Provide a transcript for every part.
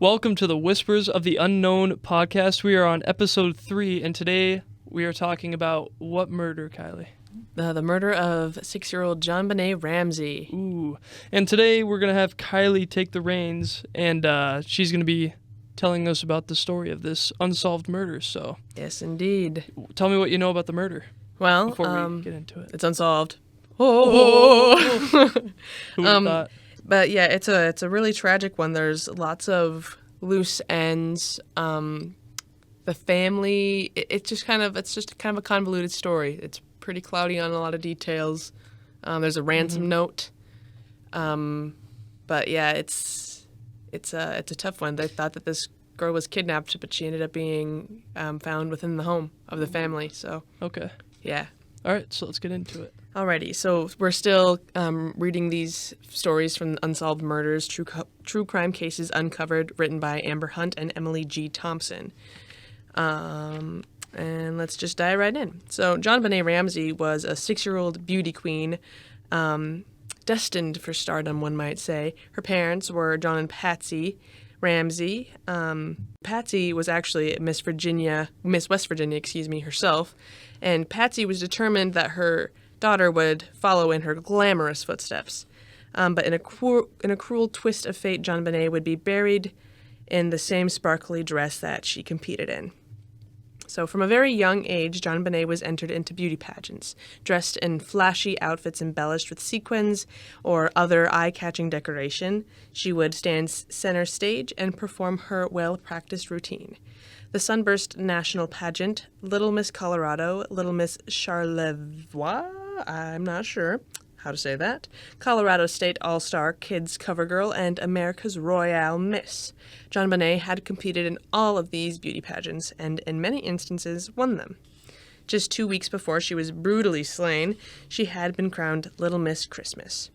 Welcome to the Whispers of the Unknown podcast. We are on episode 3, and today we are talking about what murder, Kylie? The murder of 6-year-old JonBenet Ramsey. Ooh. And today we're going to have Kylie take the reins, and she's going to be telling us about the story of this unsolved murder. So, Yes, indeed. tell me what you know about the murder Well, before we get into it. it's unsolved. Oh. Who would've thought? But yeah, it's a really tragic one. There's lots of loose ends. The family, it's just kind of a convoluted story. It's pretty cloudy on a lot of details. There's a ransom note. But yeah, it's a tough one. They thought that this girl was kidnapped, but she ended up being found within the home of the family. So Okay. yeah. All right, so let's get into it. Alrighty, so we're still reading these stories from Unsolved Murders, True Crime Cases Uncovered, written by Amber Hunt and Emily G. Thompson. And let's just dive right in. So JonBenet Ramsey was a 6-year-old beauty queen, destined for stardom, one might say. Her parents were John and Patsy Ramsey. Patsy was actually Miss West Virginia, herself, and Patsy was determined that her daughter would follow in her glamorous footsteps. But in a cruel twist of fate, JonBenet would be buried in the same sparkly dress that she competed in. So from a very young age, JonBenet was entered into beauty pageants, dressed in flashy outfits embellished with sequins or other eye-catching decoration. She would stand center stage and perform her well-practiced routine. The Sunburst National Pageant, Little Miss Colorado, Little Miss Charlevoix, I'm not sure how to say that, Colorado State All-Star Kids CoverGirl, and America's Royale Miss. JonBenet had competed in all of these beauty pageants and in many instances won them. Just 2 weeks before she was brutally slain, she had been crowned Little Miss Christmas.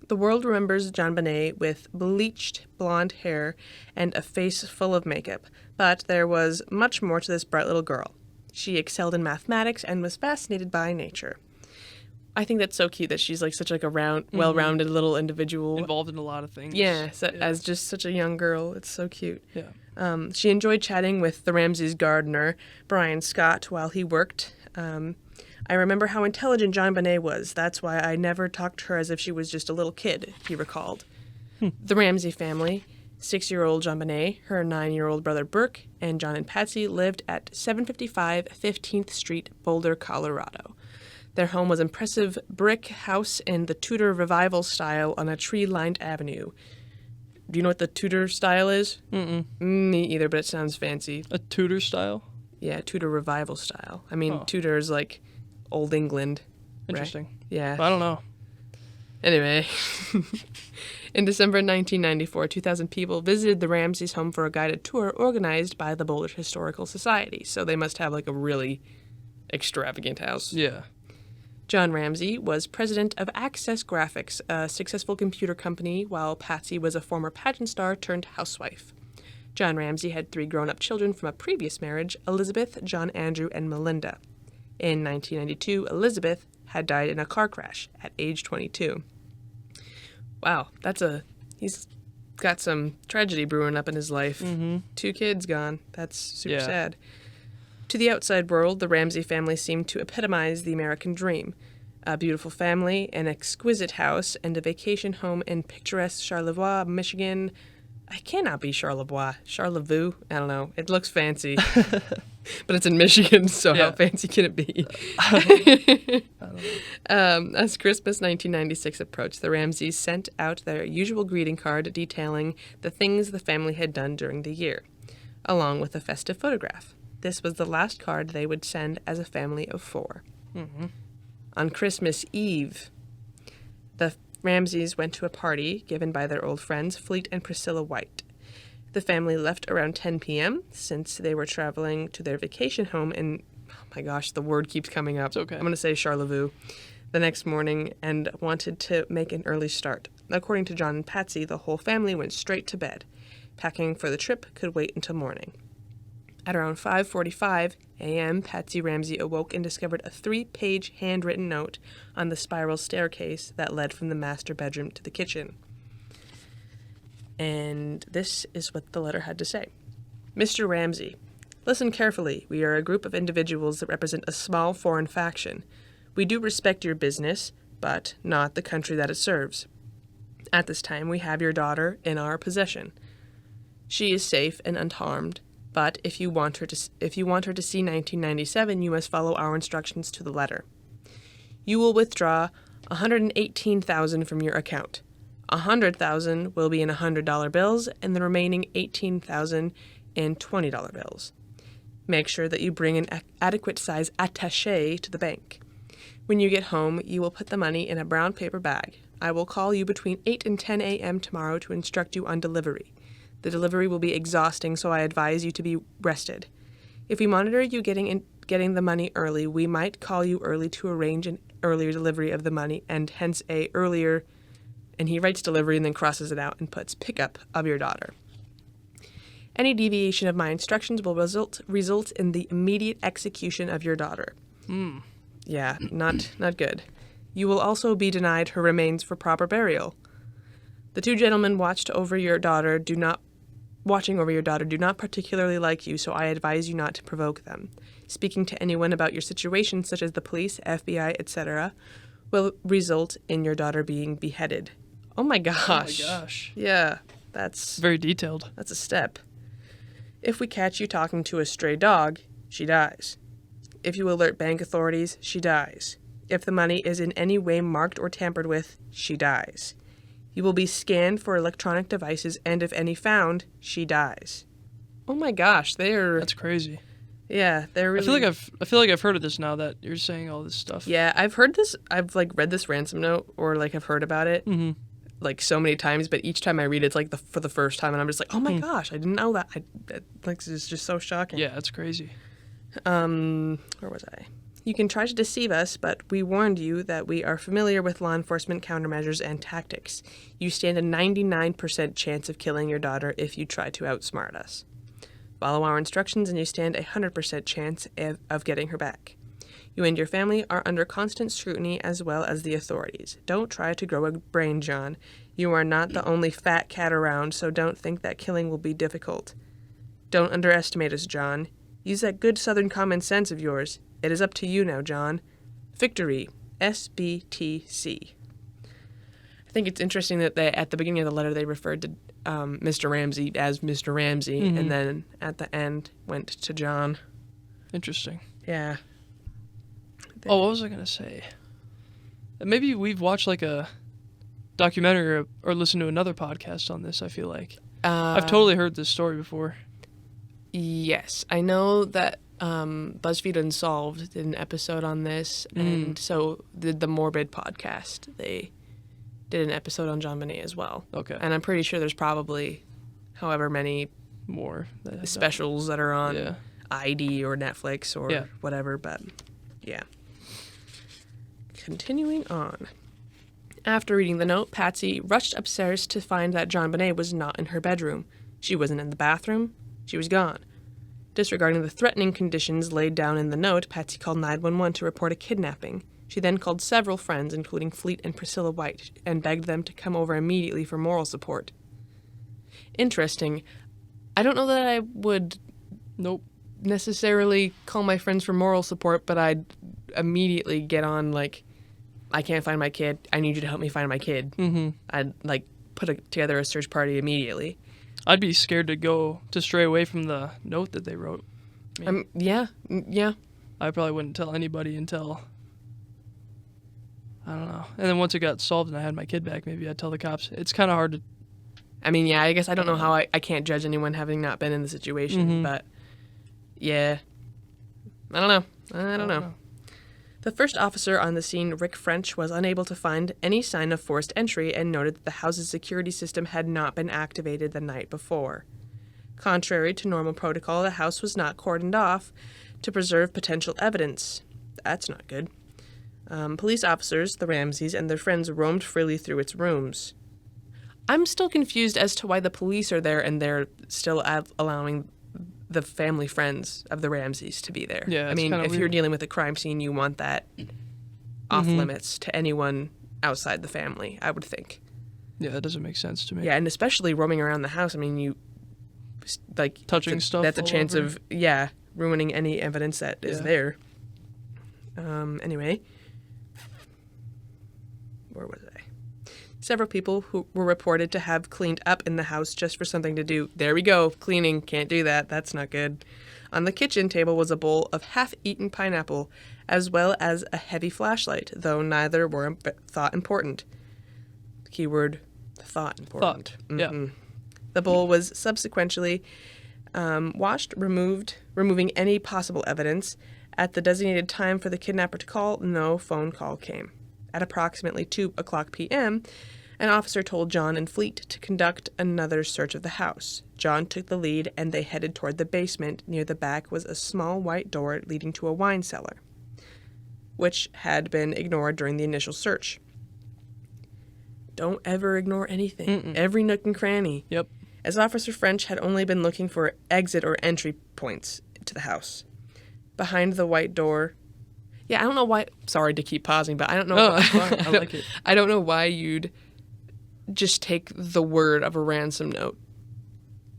The world remembers JonBenet with bleached blonde hair and a face full of makeup, but there was much more to this bright little girl. She excelled in mathematics and was fascinated by nature. I think that's so cute that she's like such like a well-rounded little individual. Involved in a lot of things. Yeah, as just such a young girl. It's so cute. Yeah. She enjoyed chatting with the Ramsey's gardener, Brian Scott, while he worked. I remember how intelligent JonBenet was. That's why I never talked to her as if she was just a little kid, he recalled. The Ramsey family, 6-year-old JonBenet, her 9-year-old brother Burke, and John and Patsy lived at 755 15th Street, Boulder, Colorado. Their home was an impressive brick house in the Tudor Revival style on a tree-lined avenue. Do you know what the Tudor style is? Me either, but it sounds fancy. A Tudor style? Yeah, Tudor Revival style. I mean, Tudor is like Old England. Interesting. Right? Yeah. I don't know. Anyway, in December 1994, 2,000 people visited the Ramseys' home for a guided tour organized by the Boulder Historical Society. So they must have like a really extravagant house. Yeah. John Ramsey was president of Access Graphics, a successful computer company, while Patsy was a former pageant star turned housewife. John Ramsey had 3 grown-up children from a previous marriage, Elizabeth, John Andrew, and Melinda. In 1992, Elizabeth had died in a car crash at age 22. Wow, he's got some tragedy brewing up in his life. 2 kids gone. That's super sad. To the outside world, the Ramsey family seemed to epitomize the American dream. A beautiful family, an exquisite house, and a vacation home in picturesque Charlevoix, Michigan. I cannot be Charlevoix. Charlevoix? I don't know. It looks fancy. But it's in Michigan, so how fancy can it be? I don't know. As Christmas 1996 approached, the Ramseys sent out their usual greeting card detailing the things the family had done during the year, along with a festive photograph. This was the last card they would send as a family of 4. On Christmas Eve, the Ramseys went to a party given by their old friends, Fleet and Priscilla White. The family left around 10 p.m. since they were traveling to their vacation home in, oh my gosh, the word keeps coming up. It's okay. I'm going to say Charlevoix, the next morning, and wanted to make an early start. According to John and Patsy, the whole family went straight to bed. Packing for the trip could wait until morning. At around 5:45 a.m., Patsy Ramsey awoke and discovered a 3-page handwritten note on the spiral staircase that led from the master bedroom to the kitchen. And this is what the letter had to say. Mr. Ramsey, listen carefully. We are a group of individuals that represent a small foreign faction. We do respect your business, but not the country that it serves. At this time, we have your daughter in our possession. She is safe and unharmed, but if you want her to see 1997, you must follow our instructions to the letter. You will withdraw $118,000 from your account. $100,000 will be in $100 bills, and the remaining $18,000 in $20 bills. Make sure that you bring an adequate size attaché to the bank. When you get home, you will put the money in a brown paper bag. I will call you between 8 and 10 a.m. tomorrow to instruct you on delivery. The delivery will be exhausting, so I advise you to be rested. If we monitor you getting the money early, we might call you early to arrange an earlier delivery of the money, and hence a earlier, and he writes delivery and then crosses it out and puts pickup of your daughter. Any deviation of my instructions will result in the immediate execution of your daughter. Yeah, not good. You will also be denied her remains for proper burial. The two gentlemen watching over your daughter do not particularly like you, so I advise you not to provoke them. Speaking to anyone about your situation, such as the police, FBI, etc., will result in your daughter being beheaded. Oh my gosh. Oh my gosh. Yeah, that's Very detailed. a step. If we catch you talking to a stray dog, she dies. If you alert bank authorities, she dies. If the money is in any way marked or tampered with, she dies. You will be scanned for electronic devices, and if any found, she dies. Oh my gosh, That's crazy. Yeah, they're really... I feel like I've heard of this now that you're saying all this stuff. Yeah, I've heard this. I've read this ransom note, or I've heard about it so many times, but each time I read it, it's for the first time, and I'm just like, oh my gosh, I didn't know that. It's just so shocking. Yeah, it's crazy. Where was I? You can try to deceive us, but we warned you that we are familiar with law enforcement countermeasures and tactics. You stand a 99% chance of killing your daughter if you try to outsmart us. Follow our instructions and you stand a 100% chance of getting her back. You and your family are under constant scrutiny as well as the authorities. Don't try to grow a brain, John. You are not the only fat cat around, so don't think that killing will be difficult. Don't underestimate us, John. Use that good southern common sense of yours. It is up to you now, John. Victory. SBTC. I think it's interesting that at the beginning of the letter they referred to Mr. Ramsey as Mr. Ramsey, and then at the end went to John. Interesting. Yeah. Oh, what was I going to say? Maybe we've watched a documentary or listened to another podcast on this, I feel like. I've totally heard this story before. Yes. I know that BuzzFeed Unsolved did an episode on this, and so did the Morbid podcast. They did an episode on JonBenet as well. Okay. And I'm pretty sure there's probably however many more specials that are on ID or Netflix or whatever, but yeah. Continuing on. After reading the note, Patsy rushed upstairs to find that JonBenet was not in her bedroom. She wasn't in the bathroom. She was gone. Disregarding the threatening conditions laid down in the note, Patsy called 911 to report a kidnapping. She then called several friends, including Fleet and Priscilla White, and begged them to come over immediately for moral support. Interesting. I don't know that I would necessarily call my friends for moral support, but I'd immediately get on, I can't find my kid. I need you to help me find my kid. Mm-hmm. I'd, put together a search party immediately. I'd be scared to stray away from the note that they wrote. Yeah. I probably wouldn't tell anybody until, I don't know. And then once it got solved and I had my kid back, maybe I'd tell the cops. It's kind of hard to... I guess I don't know how I can't judge anyone having not been in the situation, but yeah. I don't know. The first officer on the scene, Rick French, was unable to find any sign of forced entry and noted that the house's security system had not been activated the night before. Contrary to normal protocol, the house was not cordoned off to preserve potential evidence. That's not good. Police officers, the Ramseys, and their friends roamed freely through its rooms. I'm still confused as to why the police are there and they're still allowing the family friends of the Ramseys to be there. Yeah, if weird. You're dealing with a crime scene, you want that off limits to anyone outside the family, I would think. Yeah, that doesn't make sense to me. Yeah, and especially roaming around the house. I mean, you like touching stuff. That's a chance over. of ruining any evidence that is there. Anyway, where was I? Several people who were reported to have cleaned up in the house just for something to do. There we go, cleaning. Can't do that. That's not good. On the kitchen table was a bowl of half-eaten pineapple, as well as a heavy flashlight, though neither were thought important. Keyword, thought important. Yeah. The bowl was subsequently washed, removing any possible evidence. At the designated time for the kidnapper to call, no phone call came. At approximately 2:00 p.m., an officer told John and Fleet to conduct another search of the house. John took the lead, and they headed toward the basement. Near the back was a small white door leading to a wine cellar, which had been ignored during the initial search. Don't ever ignore anything. Every nook and cranny. Yep. As Officer French had only been looking for exit or entry points to the house. Behind the white door... Yeah, I don't know why... Sorry to keep pausing, but I don't know... I like it. I don't know why you'd just take the word of a ransom note.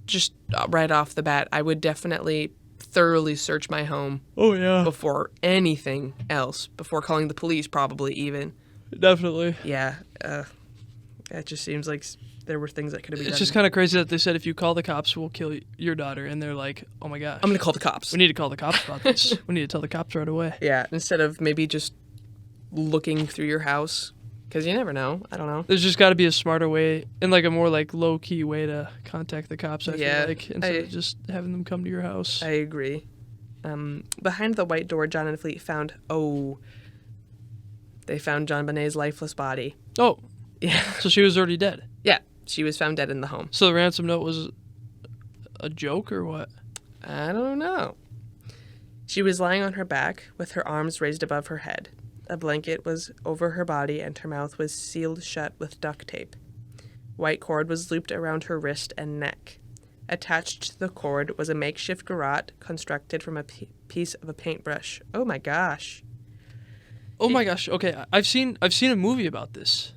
Just right off the bat, I would definitely thoroughly search my home. Oh, yeah. Before anything else. Before calling the police, probably, even. Definitely. Yeah. It just seems like there were things that could have been done. It's just kind of crazy that they said if you call the cops, we'll kill your daughter. And they're like, oh, my gosh. I'm going to call the cops. We need to call the cops about this. We need to tell the cops right away. Yeah, instead of maybe just looking through your house. Because you never know. I don't know. There's just got to be a smarter way and like a more like low-key way to contact the cops, I feel like, instead of just having them come to your house. I agree. Behind the white door, John and Fleet found... They found JonBenet's lifeless body. Oh. Yeah. So she was already dead? Yeah. She was found dead in the home. So the ransom note was a joke or what? I don't know. She was lying on her back with her arms raised above her head. A blanket was over her body and her mouth was sealed shut with duct tape. White cord was looped around her wrist and neck. Attached to the cord was a makeshift garrote constructed from a piece of a paintbrush. Oh my gosh. Oh my gosh. Okay, I've seen a movie about this.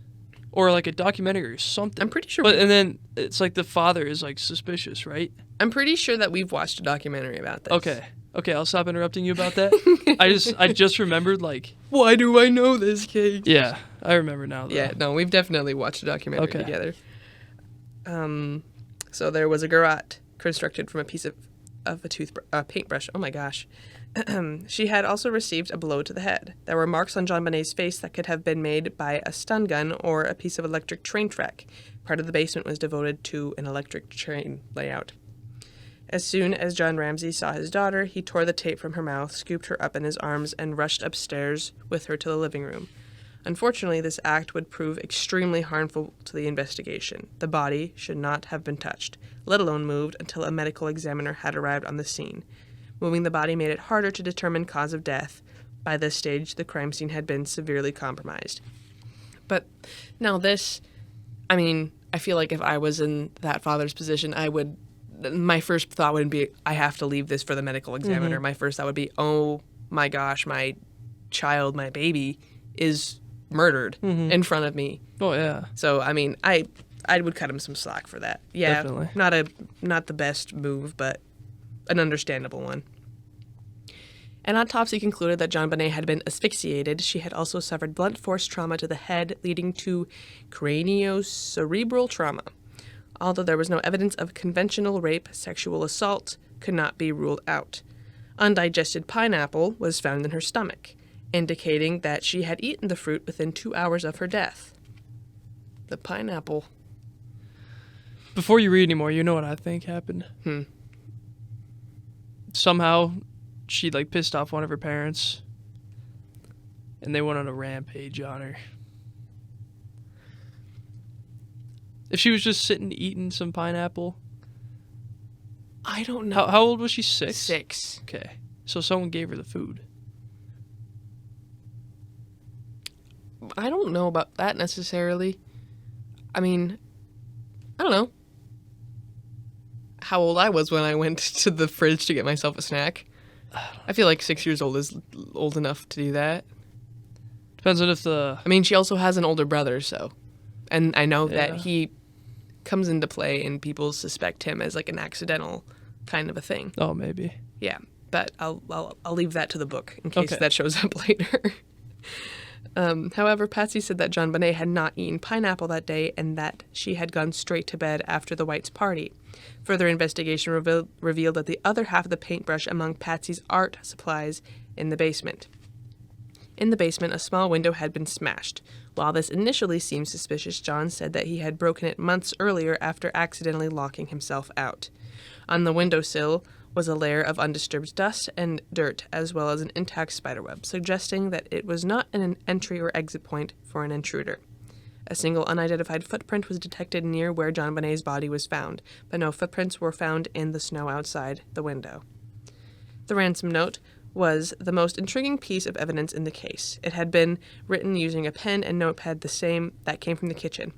Or like a documentary or something. I'm pretty sure. But and then it's like the father is like suspicious, right? I'm pretty sure that we've watched a documentary about this. Okay, I'll stop interrupting you about that. I just remembered like, why do I know this case? Yeah, I remember now though. Yeah, no, we've definitely watched a documentary together. So there was a garrote constructed from a piece of a paintbrush. Oh my gosh. She had also received a blow to the head. There were marks on JonBenet's face that could have been made by a stun gun or a piece of electric train track. Part of the basement was devoted to an electric train layout. As soon as John Ramsey saw his daughter, he tore the tape from her mouth, scooped her up in his arms, and rushed upstairs with her to the living room. Unfortunately, this act would prove extremely harmful to the investigation. The body should not have been touched, let alone moved, until a medical examiner had arrived on the scene. Moving the body made it harder to determine cause of death. By this stage, the crime scene had been severely compromised. But now this, I mean, I feel like if I was in that father's position, my first thought wouldn't be, I have to leave this for the medical examiner. My first thought would be, oh my gosh, my child, my baby is murdered in front of me. Oh yeah. So I mean, I would cut him some slack for that. Yeah, definitely. Not the best move, but an understandable one. An autopsy concluded that JonBenet had been asphyxiated. She had also suffered blunt force trauma to the head, leading to craniocerebral trauma. Although there was no evidence of conventional rape, sexual assault could not be ruled out. Undigested pineapple was found in her stomach, indicating that she had eaten the fruit within 2 hours of her death. The pineapple. Before you read anymore, you know what I think happened? Somehow, she like pissed off one of her parents, and they went on a rampage on her. If she was just sitting eating some pineapple. I don't know. How old was she? 6? 6. Okay. So someone gave her the food. I don't know about that necessarily. I mean, I don't know how old I was when I went to the fridge to get myself a snack. I feel like 6 years old is old enough to do that. Depends on if the... I mean, she also has an older brother, so... And I know that Yeah. he comes into play and people suspect him as like an accidental kind of a thing. Oh, maybe. Yeah, but I'll leave that to the book in case Okay. that shows up later. However, Patsy said that JonBenet had not eaten pineapple that day and that she had gone straight to bed after the Whites' party. Further investigation revealed that the other half of the paintbrush among Patsy's art supplies in the basement. In the basement, a small window had been smashed. While this initially seemed suspicious, John said that he had broken it months earlier after accidentally locking himself out. On the windowsill was a layer of undisturbed dust and dirt, as well as an intact spiderweb, suggesting that it was not an entry or exit point for an intruder. A single unidentified footprint was detected near where JonBenet's body was found, but no footprints were found in the snow outside the window. The ransom note was the most intriguing piece of evidence in the case. It had been written using a pen and notepad the same that came from the kitchen.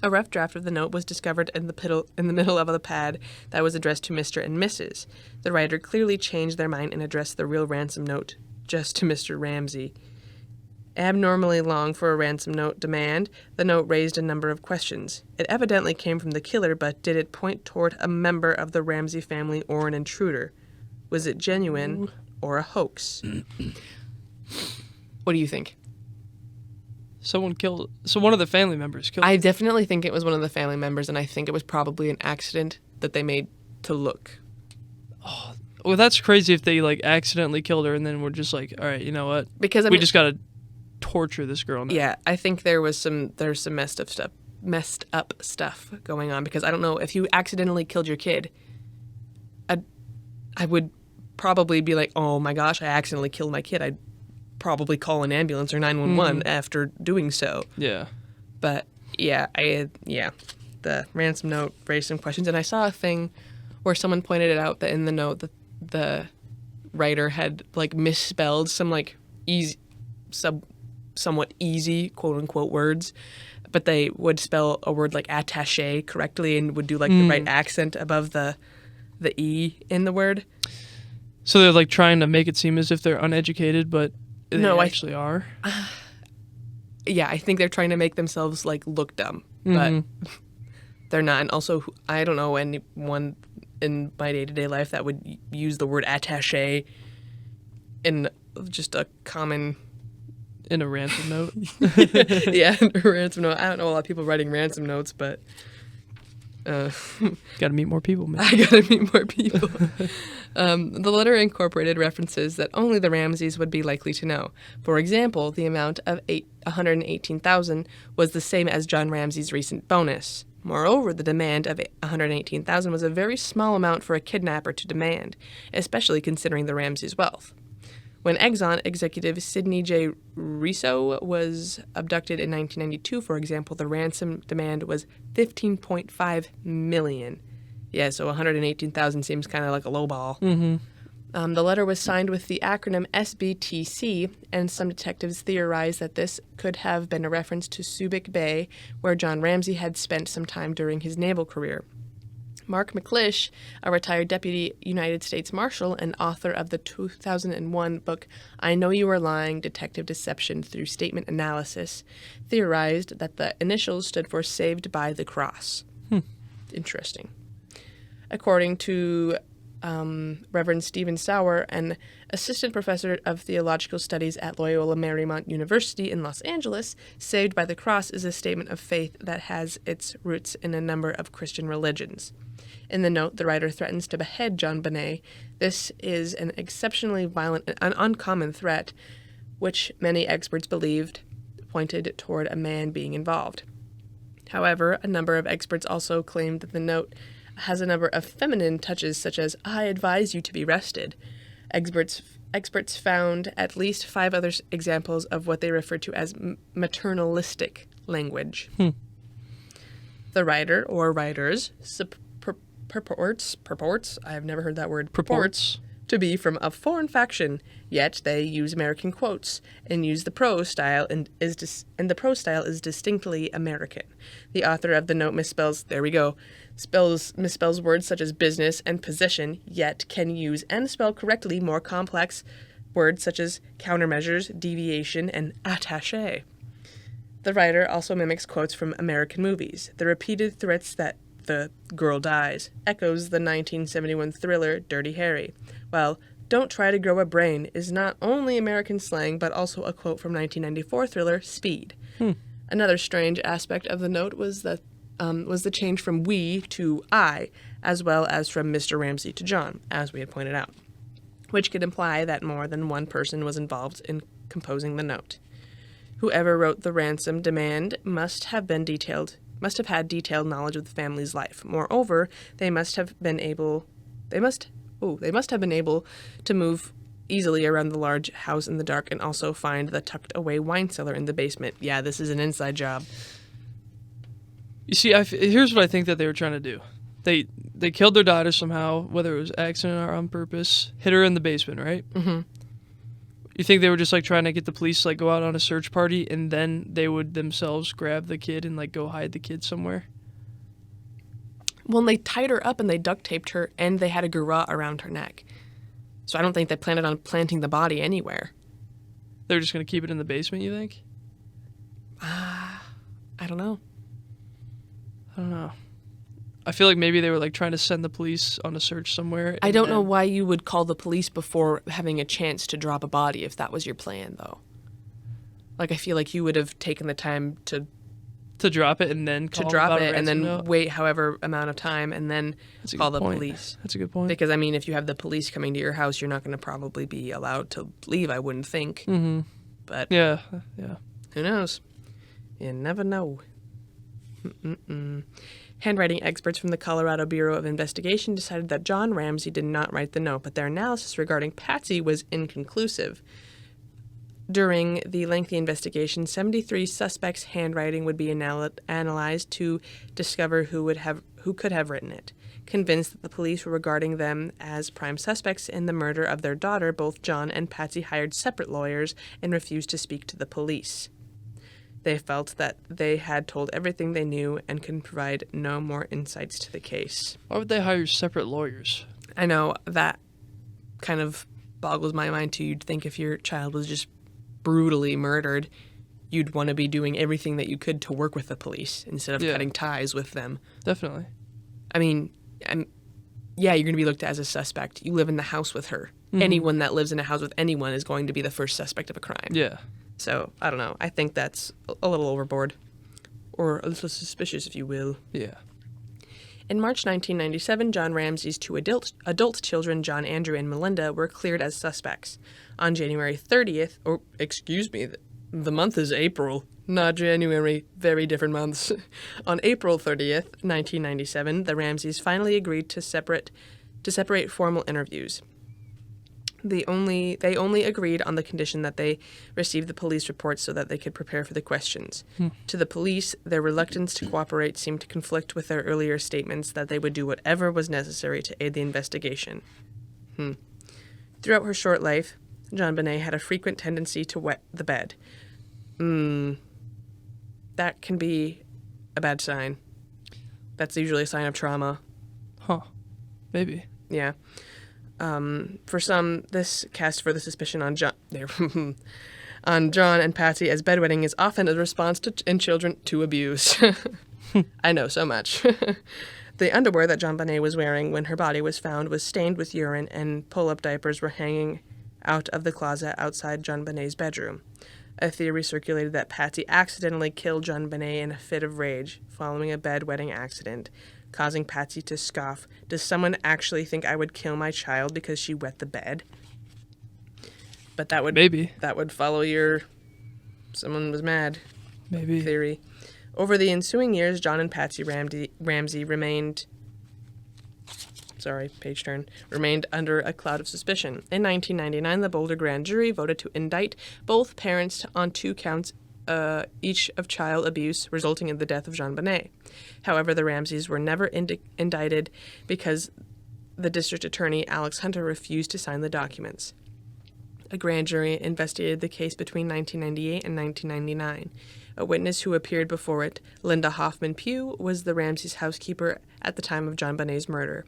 A rough draft of the note was discovered in the middle of the pad that was addressed to Mr. and Mrs. The writer clearly changed their mind and addressed the real ransom note just to Mr. Ramsey. Abnormally long for a ransom note demand, the note raised a number of questions. It evidently came from the killer, but did it point toward a member of the Ramsey family or an intruder? Was it genuine or a hoax? What do you think? So one of the family members killed I definitely think it was one of the family members, and I think it was probably an accident that they made to look. Well, that's crazy if they like accidentally killed her and then we're just like, all right, you know what? Because We just gotta torture this girl now. Yeah, I think there's some messed up stuff going on, because I don't know if you accidentally killed your kid, I would probably be like, oh my gosh, I accidentally killed my kid. I'd probably call an ambulance or 911 after doing so. Yeah. But yeah, the ransom note raised some questions, and I saw a thing where someone pointed it out that in the note that the writer had like misspelled some like somewhat easy quote unquote words, but they would spell a word like attaché correctly and would do like the right accent above the E in the word. So they're like trying to make it seem as if they're uneducated, but they actually are. Yeah, I think they're trying to make themselves like look dumb, but they're not. And also, I don't know anyone in my day-to-day life that would use the word attaché in just a common... In a ransom note. Yeah, in a ransom note. I don't know a lot of people writing ransom notes, but... Gotta meet more people, man. I gotta meet more people. The letter incorporated references that only the Ramseys would be likely to know. For example, the amount of $118,000 was the same as John Ramsey's recent bonus. Moreover, the demand of $118,000 was a very small amount for a kidnapper to demand, especially considering the Ramseys' wealth. When Exxon executive Sidney J. Riso was abducted in 1992, for example, the ransom demand was $15.5 million. Yeah, so $118,000 seems kind of like a low ball. The letter was signed with the acronym SBTC, and some detectives theorized that this could have been a reference to Subic Bay, where John Ramsey had spent some time during his naval career. Mark McClish, a retired deputy United States Marshal and author of the 2001 book I Know You Are Lying, Detective Deception Through Statement Analysis, theorized that the initials stood for Saved by the Cross. Interesting. According to Reverend Stephen Sauer, an assistant professor of theological studies at Loyola Marymount University in Los Angeles, Saved by the Cross is a statement of faith that has its roots in a number of Christian religions. In the note, the writer threatens to behead JonBenet. This is an exceptionally violent and uncommon threat, which many experts believed pointed toward a man being involved. However, a number of experts also claimed that the note has a number of feminine touches, such as, I advise you to be rested. Experts found at least 5 other examples of what they referred to as maternalistic language. The writer or writers purports, I have never heard that word, purports to be from a foreign faction, yet they use American quotes and use the prose style and the prose style is distinctly American. The author of the note misspells words such as business and position, yet can use and spell correctly more complex words such as countermeasures, deviation, and attaché. The writer also mimics quotes from American movies. The repeated threats that the girl dies echoes the 1971 thriller Dirty Harry, while "Don't try to grow a brain" is not only American slang, but also a quote from 1994 thriller Speed. Another strange aspect of the note was the change from "we" to "I," as well as from Mr. Ramsey to John, as we had pointed out, which could imply that more than one person was involved in composing the note. Whoever wrote the ransom demand must have had detailed knowledge of the family's life. Moreover, they must have been able to move easily around the large house in the dark and also find the tucked away wine cellar in the basement. Yeah, this is an inside job. You see, here's what I think that they were trying to do. They killed their daughter somehow, whether it was accident or on purpose. Hid her in the basement, right? Mm-hmm. You think they were just like trying to get the police to like go out on a search party, and then they would themselves grab the kid and like go hide the kid somewhere? Well, and they tied her up and they duct taped her, and they had a garrote around her neck. So I don't think they planned on planting the body anywhere. They're just going to keep it in the basement, you think? I don't know. I feel like maybe they were like trying to send the police on a search somewhere. I don't know why you would call the police before having a chance to drop a body if that was your plan, though. Like, I feel like you would have taken the time to drop it and then wait however amount of time and then call the police. That's a good point. Because, I mean, if you have the police coming to your house, you're not going to probably be allowed to leave, I wouldn't think. Mm-hmm. But yeah. Who knows? You never know. Handwriting experts from the Colorado Bureau of Investigation decided that John Ramsey did not write the note, but their analysis regarding Patsy was inconclusive. During the lengthy investigation, 73 suspects' handwriting would be analyzed to discover who could have written it. Convinced that the police were regarding them as prime suspects in the murder of their daughter, both John and Patsy hired separate lawyers and refused to speak to the police. They felt that they had told everything they knew and could provide no more insights to the case. Why would they hire separate lawyers? I know, that kind of boggles my mind too. You'd think if your child was just brutally murdered, you'd want to be doing everything that you could to work with the police instead of cutting ties with them. Definitely. I mean, you're going to be looked at as a suspect. You live in the house with her. Mm-hmm. Anyone that lives in a house with anyone is going to be the first suspect of a crime. Yeah. So, I don't know. I think that's a little overboard. Or a little suspicious, if you will. Yeah. In March 1997, John Ramsey's two adult children, John Andrew and Melinda, were cleared as suspects. On January 30th, the month is April, not January, very different months. On April 30th, 1997, the Ramseys finally agreed to separate formal interviews. They only agreed on the condition that they receive the police reports so that they could prepare for the questions. To the police, their reluctance to cooperate seemed to conflict with their earlier statements that they would do whatever was necessary to aid the investigation. Throughout her short life, JonBenet had a frequent tendency to wet the bed. That can be a bad sign. That's usually a sign of trauma. Huh. Maybe. Yeah. For some, this cast further suspicion on John and Patsy, as bedwetting is often a response in children to abuse. I know so much. The underwear that JonBenet was wearing when her body was found was stained with urine, and pull-up diapers were hanging out of the closet outside JonBenet's bedroom. A theory circulated that Patsy accidentally killed JonBenet in a fit of rage following a bedwetting accident, causing Patsy to scoff, "Does someone actually think I would kill my child because she wet the bed?" But that would follow your "someone was mad" theory. Over the ensuing years, John and Patsy Ramsey remained under a cloud of suspicion. In 1999, the Boulder grand jury voted to indict both parents on 2 counts each of child abuse, resulting in the death of JonBenet. However, the Ramseys were never indicted because the district attorney, Alex Hunter, refused to sign the documents. A grand jury investigated the case between 1998 and 1999. A witness who appeared before it, Linda Hoffman Pugh, was the Ramseys' housekeeper at the time of JonBenet's murder.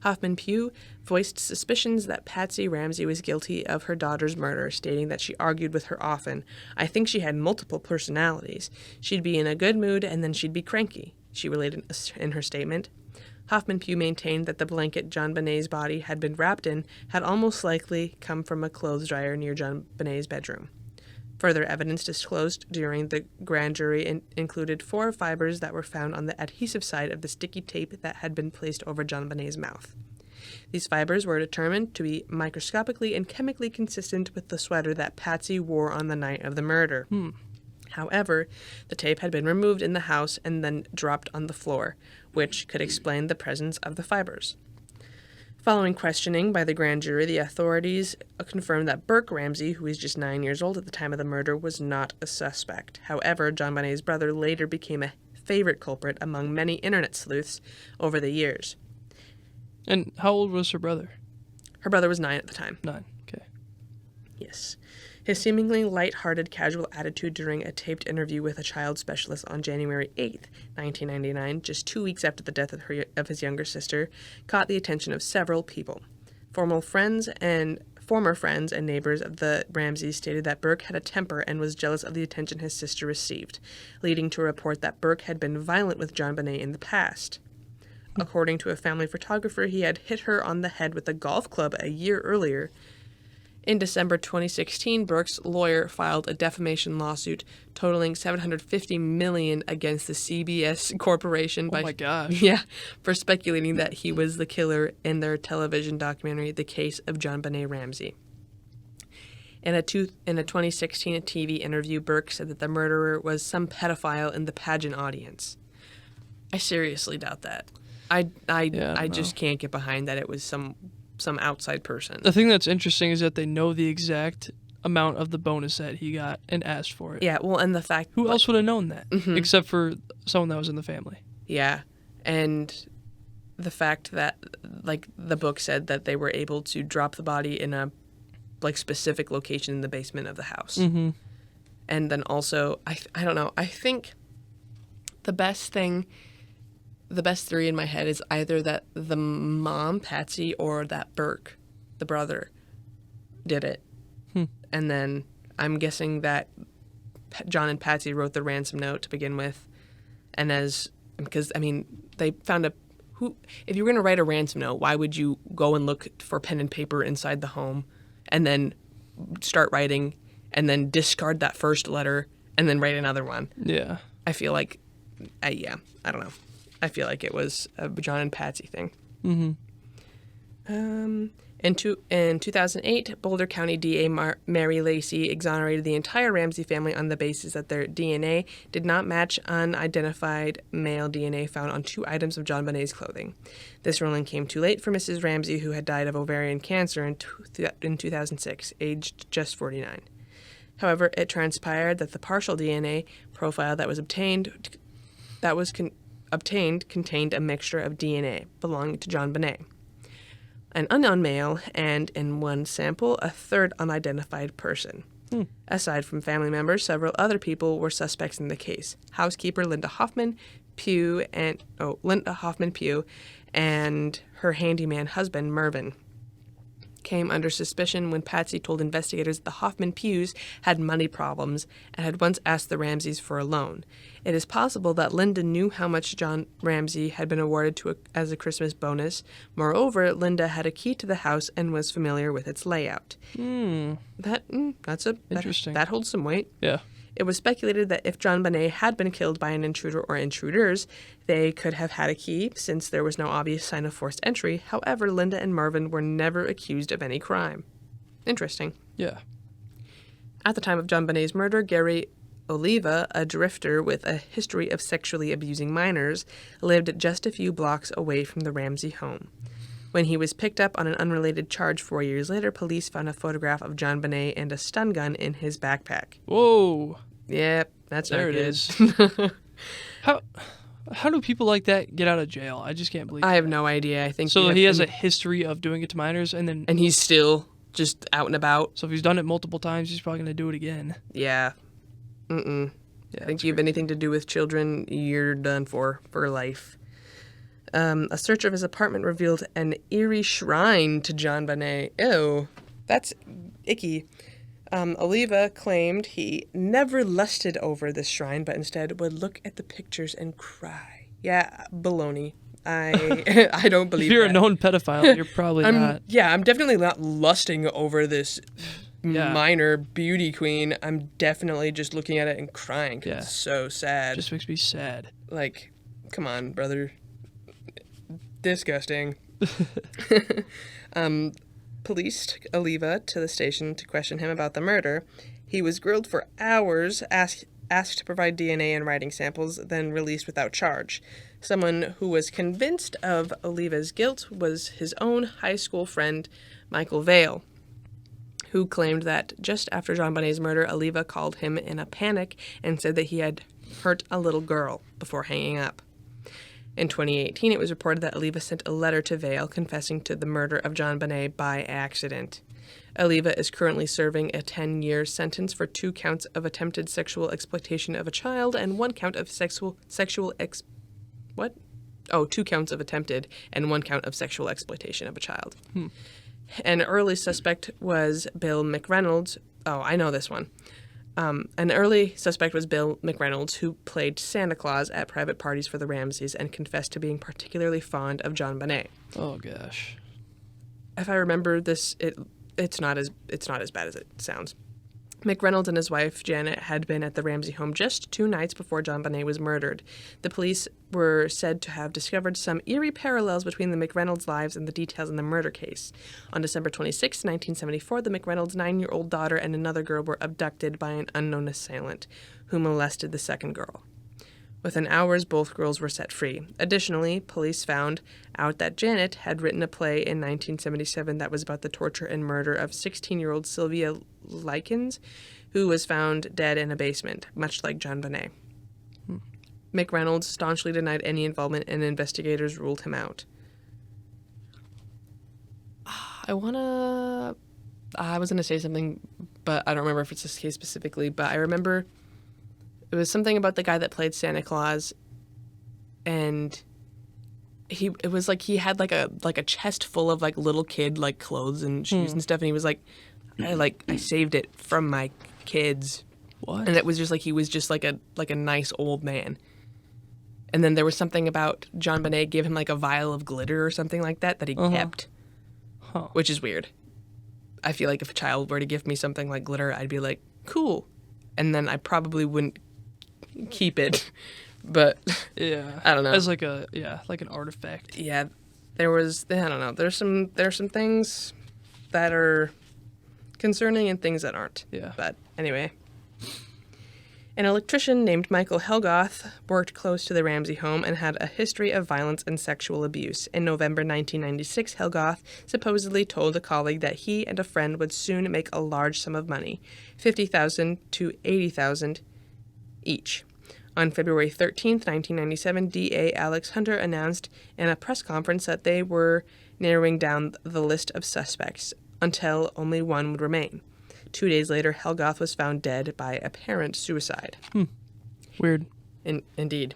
Hoffman-Pugh voiced suspicions that Patsy Ramsey was guilty of her daughter's murder, stating that she argued with her often. "I think she had multiple personalities. She'd be in a good mood and then she'd be cranky," she related in her statement. Hoffman-Pugh maintained that the blanket JonBenet's body had been wrapped in had almost likely come from a clothes dryer near JonBenet's bedroom. Further evidence disclosed during the grand jury included 4 fibers that were found on the adhesive side of the sticky tape that had been placed over JonBenet's mouth. These fibers were determined to be microscopically and chemically consistent with the sweater that Patsy wore on the night of the murder. However, the tape had been removed in the house and then dropped on the floor, which could explain the presence of the fibers. Following questioning by the grand jury, the authorities confirmed that Burke Ramsey, who was just 9 years old at the time of the murder, was not a suspect. However, JonBenet's brother later became a favorite culprit among many internet sleuths over the years. And how old was her brother? Her brother was 9 at the time. 9. Okay. Yes. His seemingly light-hearted, casual attitude during a taped interview with a child specialist on January 8, 1999, just 2 weeks after the death of his younger sister, caught the attention of several people. Former friends and neighbors of the Ramseys stated that Burke had a temper and was jealous of the attention his sister received, leading to a report that Burke had been violent with JonBenet in the past. According to a family photographer, he had hit her on the head with a golf club a year earlier. In December 2016, Burke's lawyer filed a defamation lawsuit totaling $750 million against the CBS Corporation for speculating that he was the killer in their television documentary, The Case of JonBenet Ramsey. In a 2016 TV interview, Burke said that the murderer was some pedophile in the pageant audience. I seriously doubt that. I just can't get behind that it was some outside person. The thing that's interesting is that they know the exact amount of the bonus that he got and asked for it. Yeah, well, and the fact... Who else would have known that? Except for someone that was in the family. Yeah, and the fact that, like, the book said that they were able to drop the body in a, like, specific location in the basement of the house. Mm-hmm. And then also, I don't know, I think the best theory in my head is either that the mom, Patsy, or that Burke, the brother, did it. And then I'm guessing that John and Patsy wrote the ransom note to begin with. And because, I mean, they found if you were going to write a ransom note, why would you go and look for pen and paper inside the home and then start writing and then discard that first letter and then write another one? Yeah. I feel like, I don't know. I feel like it was a John and Patsy thing. Mm-hmm. In 2008, Boulder County DA Mary Lacey exonerated the entire Ramsey family on the basis that their DNA did not match unidentified male DNA found on 2 items of JonBenet's clothing. This ruling came too late for Mrs. Ramsey, who had died of ovarian cancer in 2006, aged just 49. However, it transpired that the partial DNA profile that was obtained contained a mixture of DNA belonging to JonBenet, an unknown male, and in one sample, a third unidentified person. Aside from family members, several other people were suspects in the case. Housekeeper Linda Hoffman-Pugh and her handyman husband, Mervyn, came under suspicion when Patsy told investigators that the Hoffman-Pughs had money problems and had once asked the Ramseys for a loan. It is possible that Linda knew how much John Ramsey had been awarded as a Christmas bonus. Moreover, Linda had a key to the house and was familiar with its layout. That's interesting. That holds some weight. Yeah. It was speculated that if JonBenet had been killed by an intruder or intruders, they could have had a key, since there was no obvious sign of forced entry. However, Linda and Mervyn were never accused of any crime. Interesting. Yeah. At the time of JonBenet's murder, Gary Oliva, a drifter with a history of sexually abusing minors, lived just a few blocks away from the Ramsey home. When he was picked up on an unrelated charge 4 years later, police found a photograph of JonBenet and a stun gun in his backpack. Whoa. Yep, that's there not it good. is. How do people like that get out of jail? I just can't believe I have no idea. I think so. He has a history of doing it to minors, and he's still just out and about. So if he's done it multiple times, he's probably going to do it again. Yeah. Yeah, I think you have anything to do with children, you're done for life. A search of his apartment revealed an eerie shrine to JonBenet. Ew, that's icky. Oliva claimed he never lusted over this shrine, but instead would look at the pictures and cry. Yeah, baloney. I don't believe If you're that. a known pedophile, you're probably not. Yeah, I'm definitely not lusting over this Yeah. minor beauty queen. I'm definitely just looking at it and crying 'cause Yeah. it's so sad. Just makes me sad. Like, come on, brother. Disgusting. Police took Oliva to the station to question him about the murder. He was grilled for hours, asked to provide DNA and writing samples, then released without charge. Someone who was convinced of Oliva's guilt was his own high school friend, Michael Vale, who claimed that just after JonBenet's murder, Oliva called him in a panic and said that he had hurt a little girl before hanging up. In 2018, it was reported that Oliva sent a letter to Vale confessing to the murder of JonBenet by accident. Oliva is currently serving a 10-year sentence for 2 counts of attempted sexual exploitation of a child and 1 count of 2 counts of attempted and 1 count of sexual exploitation of a child. An early suspect was Bill McReynolds. Oh, I know this one. An early suspect was Bill McReynolds, who played Santa Claus at private parties for the Ramseys and confessed to being particularly fond of JonBenet. Oh gosh. If I remember this, it's not as bad as it sounds. McReynolds and his wife, Janet, had been at the Ramsey home just 2 nights before JonBenet was murdered. The police were said to have discovered some eerie parallels between the McReynolds' lives and the details in the murder case. On December 26, 1974, the McReynolds' 9-year-old daughter and another girl were abducted by an unknown assailant, who molested the second girl. Within hours, both girls were set free. Additionally, police found out that Janet had written a play in 1977 that was about the torture and murder of 16-year-old Sylvia Likens, who was found dead in a basement, much like JonBenet. McReynolds staunchly denied any involvement, and investigators ruled him out. I was going to say something, but I don't remember if it's this case specifically, but I remember it was something about the guy that played Santa Claus, and it was like he had like a chest full of like little kid like clothes and shoes and stuff, and he was like, I saved it from my kids. What? And it was just like he was just like a nice old man. And then there was something about JonBenet gave him like a vial of glitter or something like that he kept, which is weird. I feel like if a child were to give me something like glitter, I'd be like, cool, and then I probably wouldn't keep it. But Yeah. I don't know. As like an artifact. Yeah, I don't know. There's some things that are concerning and things that aren't. Yeah. But anyway. An electrician named Michael Helgoth worked close to the Ramsey home and had a history of violence and sexual abuse. In November 1996, Helgoth supposedly told a colleague that he and a friend would soon make a large sum of money, $50,000 to $80,000 each. On February 13th, 1997, DA Alex Hunter announced in a press conference that they were narrowing down the list of suspects until only one would remain. 2 days later, Helgoth was found dead by apparent suicide. Weird. Indeed.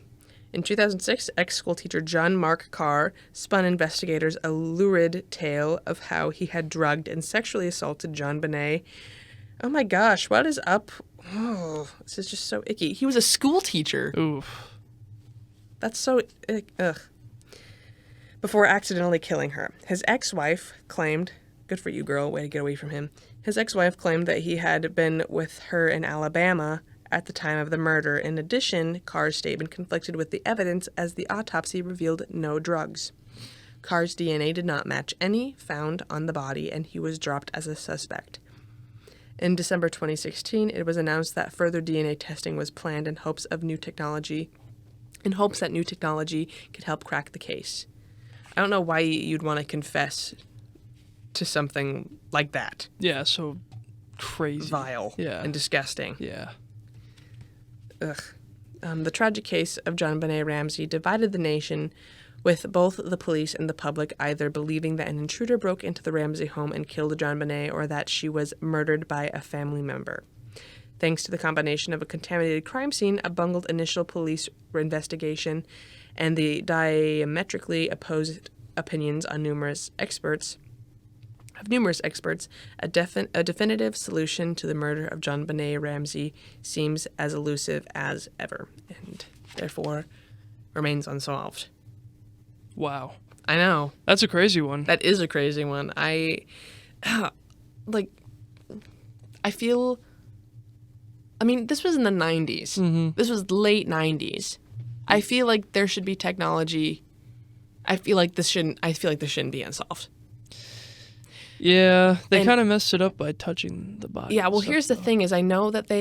In 2006, ex-schoolteacher John Mark Carr spun investigators a lurid tale of how he had drugged and sexually assaulted JonBenet. Oh my gosh, what is up? Oh, this is just so icky. He was a schoolteacher. Oof. That's so ugh. Before accidentally killing her. His ex-wife claimed, good for you, girl, way to get away from him. His ex-wife claimed that he had been with her in Alabama at the time of the murder. In addition, Carr's statement conflicted with the evidence as the autopsy revealed no drugs. Carr's DNA did not match any found on the body, and he was dropped as a suspect. In December 2016, it was announced that further DNA testing was planned in hopes that new technology could help crack the case. I don't know why you'd want to confess to something like that. Yeah, so crazy. Vile. Yeah. And disgusting. Yeah. Ugh. The tragic case of JonBenet Ramsey divided the nation, with both the police and the public either believing that an intruder broke into the Ramsey home and killed JonBenet or that she was murdered by a family member. Thanks to the combination of a contaminated crime scene, a bungled initial police investigation, and the diametrically opposed opinions on numerous experts, a definitive solution to the murder of JonBenet Ramsey seems as elusive as ever, and therefore remains unsolved. Wow. I know. That's a crazy one. That is a crazy one. I feel... I mean, this was in the 90s. Mm-hmm. This was late 90s. I feel like there should be technology. I feel like this shouldn't be unsolved. Yeah, they kind of messed it up by touching the body. Yeah, well, here's the thing is I know that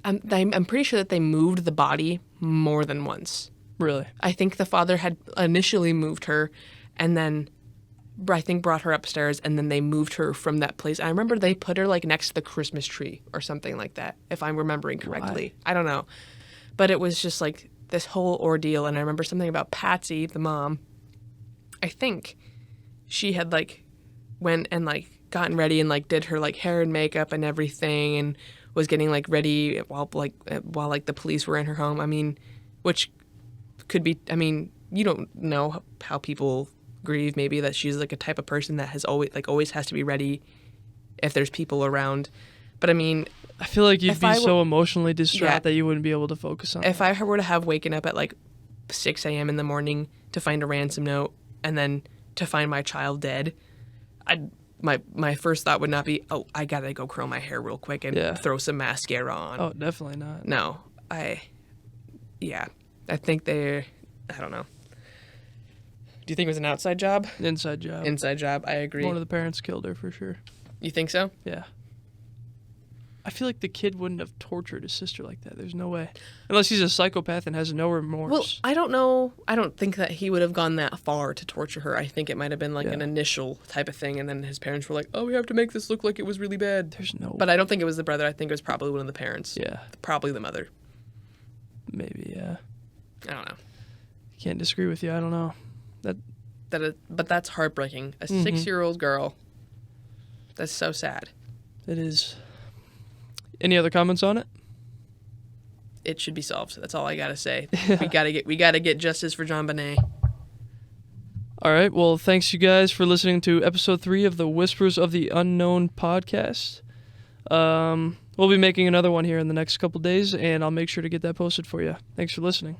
I'm pretty sure that they moved the body more than once. Really? I think the father had initially moved her and then I think brought her upstairs and then they moved her from that place. I remember they put her like next to the Christmas tree or something like that, if I'm remembering correctly. Why? I don't know. But it was just like this whole ordeal. And I remember something about Patsy, the mom. I think she had like went and like gotten ready and like did her like hair and makeup and everything and was getting like ready while the police were in her home. I mean, which could be, I mean, you don't know how people grieve. Maybe that she's like a type of person that has always has to be ready if there's people around. But I mean, I feel like you'd be so emotionally distraught that you wouldn't be able to focus on it. If I were to have waken up at like 6 a.m. in the morning to find a ransom note and then to find my child dead, my first thought would not be, oh, I gotta go curl my hair real quick and throw some mascara on. Oh, definitely not. No, I think I don't know. Do you think it was an outside job? Inside job. Inside job, I agree. One of the parents killed her for sure. You think so? Yeah. I feel like the kid wouldn't have tortured his sister like that. There's no way. Unless he's a psychopath and has no remorse. Well, I don't know. I don't think that he would have gone that far to torture her. I think it might have been like an initial type of thing, and then his parents were like, oh, we have to make this look like it was really bad. There's no... But I don't think it was the brother. I think it was probably one of the parents. Yeah. Probably the mother. Maybe, yeah. I don't know. Can't disagree with you. I don't know. But that's heartbreaking. A 6-year-old girl. That's so sad. It is. Any other comments on it? It should be solved. That's all I gotta say. Yeah. We gotta get justice for JonBenet. All right. Well, thanks you guys for listening to episode 3 of the Whispers of the Unknown podcast. We'll be making another one here in the next couple days, and I'll make sure to get that posted for you. Thanks for listening.